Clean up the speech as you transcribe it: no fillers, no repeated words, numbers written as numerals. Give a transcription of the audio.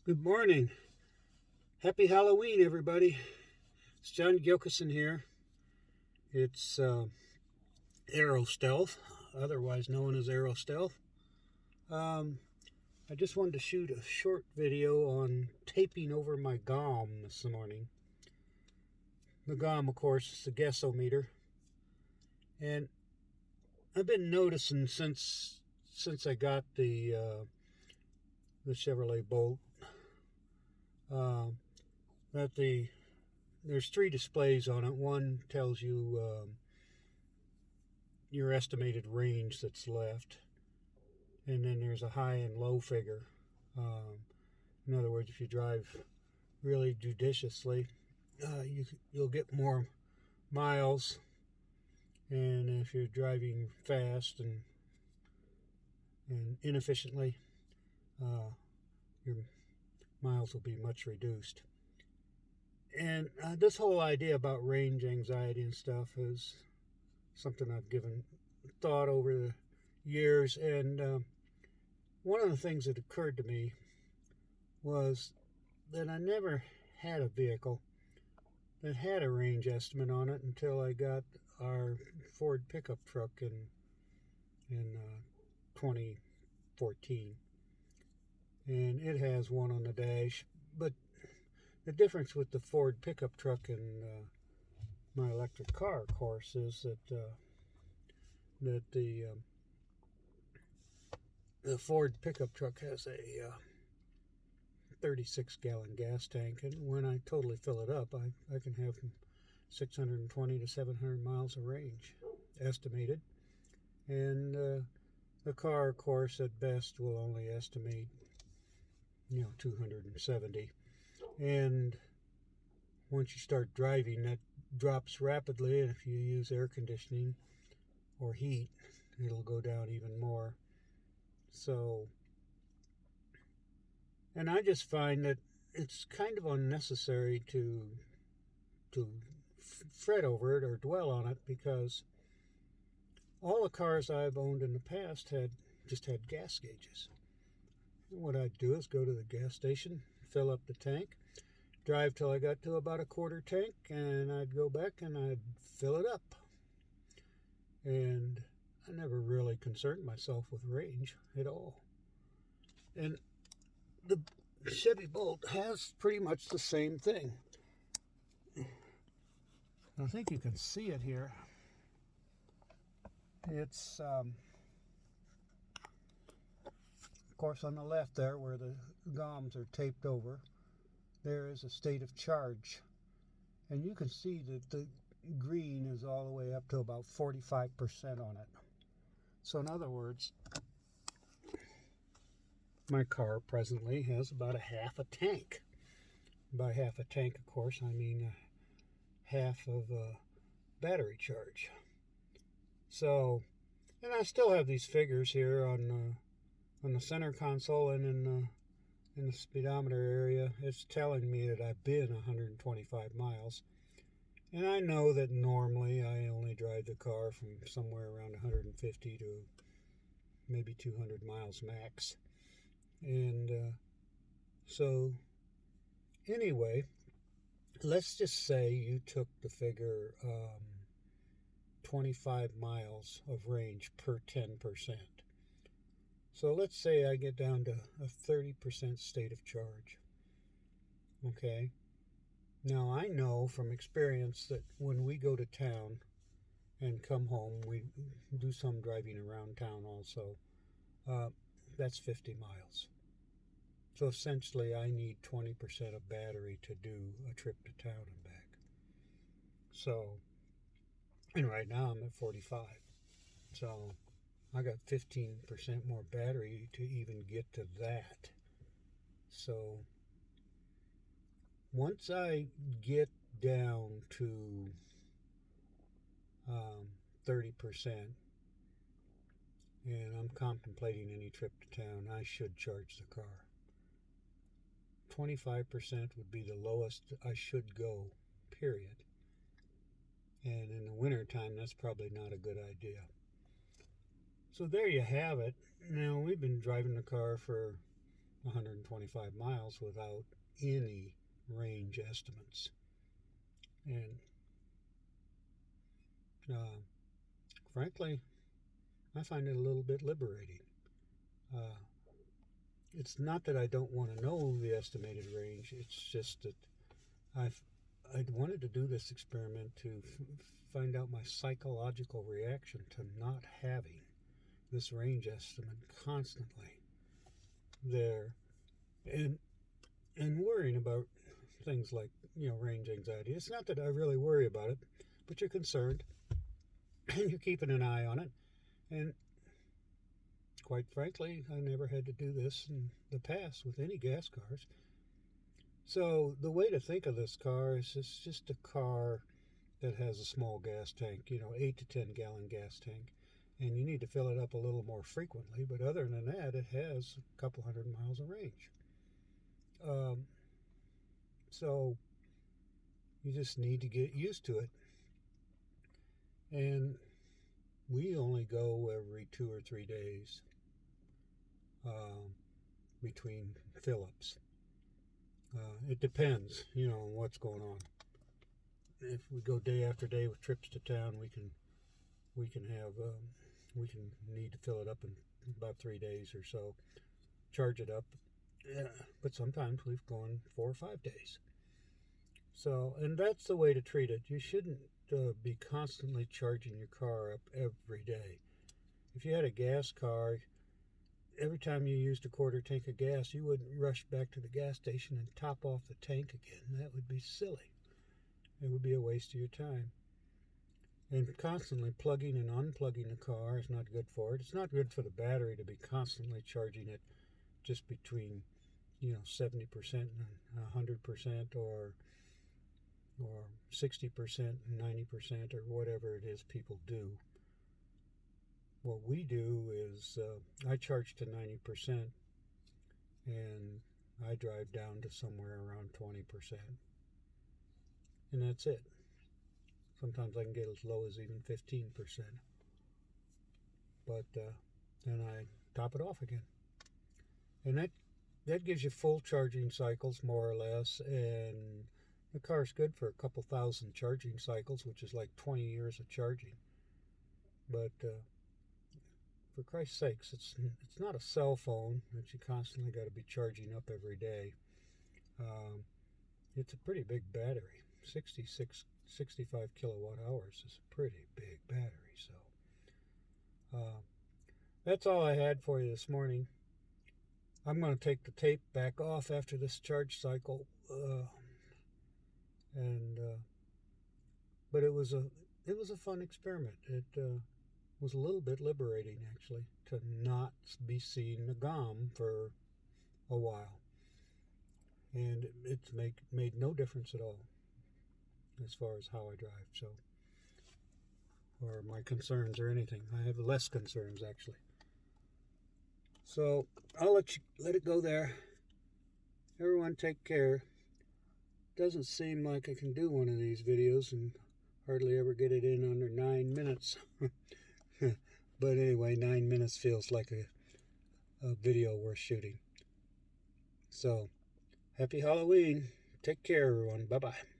Good morning. Happy Halloween, everybody. It's John Gilkison here. It's Aero Stealth, otherwise known as Aero Stealth. I just wanted to shoot a short video on taping over my GOM this morning. The GOM, of course, is the gasometer. And I've been noticing since I got the Chevrolet Bolt that there's three displays on it. One tells you your estimated range that's left, and then there's a high and low figure. In other words, if you drive really judiciously, you'll get more miles, and if you're driving fast and inefficiently, your miles will be much reduced. And this whole idea about range anxiety and stuff is something I've given thought over the years. And one of the things that occurred to me was that I never had a vehicle that had a range estimate on it until I got our Ford pickup truck in 2014. And it has one on the dash. But the difference with the Ford pickup truck and my electric car, of course, is that the Ford pickup truck has a 36-gallon gas tank, and when I totally fill it up, I can have 620 to 700 miles of range estimated. And the car, of course, at best will only estimate 270. And once you start driving, that drops rapidly, and if you use air conditioning or heat, it'll go down even more. So, and I just find that it's kind of unnecessary to fret over it or dwell on it, because all the cars I've owned in the past had gas gauges. And what I'd do is go to the gas station, fill up the tank, drive till I got to about a quarter tank, and I'd go back and I'd fill it up. And I never really concerned myself with range at all. And the Chevy Bolt has pretty much the same thing. I think you can see it here. It's of course, on the left there, where the GOMs are taped over, there is a state of charge. And you can see that the green is all the way up to about 45% on it. So in other words, my car presently has about a half a tank. By half a tank, of course, I mean half of a battery charge. So, and I still have these figures here on the center console, and in the speedometer area, it's telling me that I've been 125 miles. And I know that normally I only drive the car from somewhere around 150 to maybe 200 miles max. And so anyway, let's just say you took the figure 25 miles of range per 10%. So let's say I get down to a 30% state of charge. Okay. Now I know from experience that when we go to town and come home, we do some driving around town also. That's 50 miles. So essentially I need 20% of battery to do a trip to town and back. So, and right now I'm at 45. So I got 15% more battery to even get to that. So once I get down to 30%, and I'm contemplating any trip to town, I should charge the car. 25% would be the lowest I should go, period. And in the wintertime, that's probably not a good idea. So there you have it. Now, we've been driving the car for 125 miles without any range estimates. And frankly, I find it a little bit liberating. It's not that I don't want to know the estimated range. It's just that I wanted to do this experiment to find out my psychological reaction to not having this range estimate constantly there, and worrying about things like, range anxiety. It's not that I really worry about it, but you're concerned and you're keeping an eye on it. And quite frankly, I never had to do this in the past with any gas cars. So the way to think of this car is it's just a car that has a small gas tank, 8 to 10 gallon gas tank. And you need to fill it up a little more frequently, but other than that, it has a couple hundred miles of range. So you just need to get used to it. And we only go every 2 or 3 days between fill-ups. It depends, on what's going on. If we go day after day with trips to town, we can need to fill it up in about 3 days or so, charge it up. Yeah, but sometimes we've gone 4 or 5 days. So, and that's the way to treat it. You shouldn't be constantly charging your car up every day. If you had a gas car, every time you used a quarter tank of gas, you wouldn't rush back to the gas station and top off the tank again. That would be silly. It would be a waste of your time. And constantly plugging and unplugging the car is not good for it. It's not good for the battery to be constantly charging it just between 70% and 100% or 60% and 90% or whatever it is people do. What we do is I charge to 90% and I drive down to somewhere around 20%. And that's it. Sometimes I can get as low as even 15%. But then I top it off again. And that gives you full charging cycles, more or less. And the car's good for a couple thousand charging cycles, which is like 20 years of charging. But for Christ's sakes, it's not a cell phone that you constantly got to be charging up every day. It's a pretty big battery. 65 kilowatt hours is a pretty big battery. So that's all I had for you this morning. I'm going to take the tape back off after this charge cycle, but it was a fun experiment. It was a little bit liberating, actually, to not be seeing the GOM for a while, and it's made no difference at all as far as how I drive, so, or my concerns or anything. I have less concerns, actually. So I'll let it go there. Everyone take care. Doesn't seem like I can do one of these videos and hardly ever get it in under 9 minutes. But anyway, 9 minutes feels like a video worth shooting. So, happy Halloween. Take care, everyone. Bye-bye.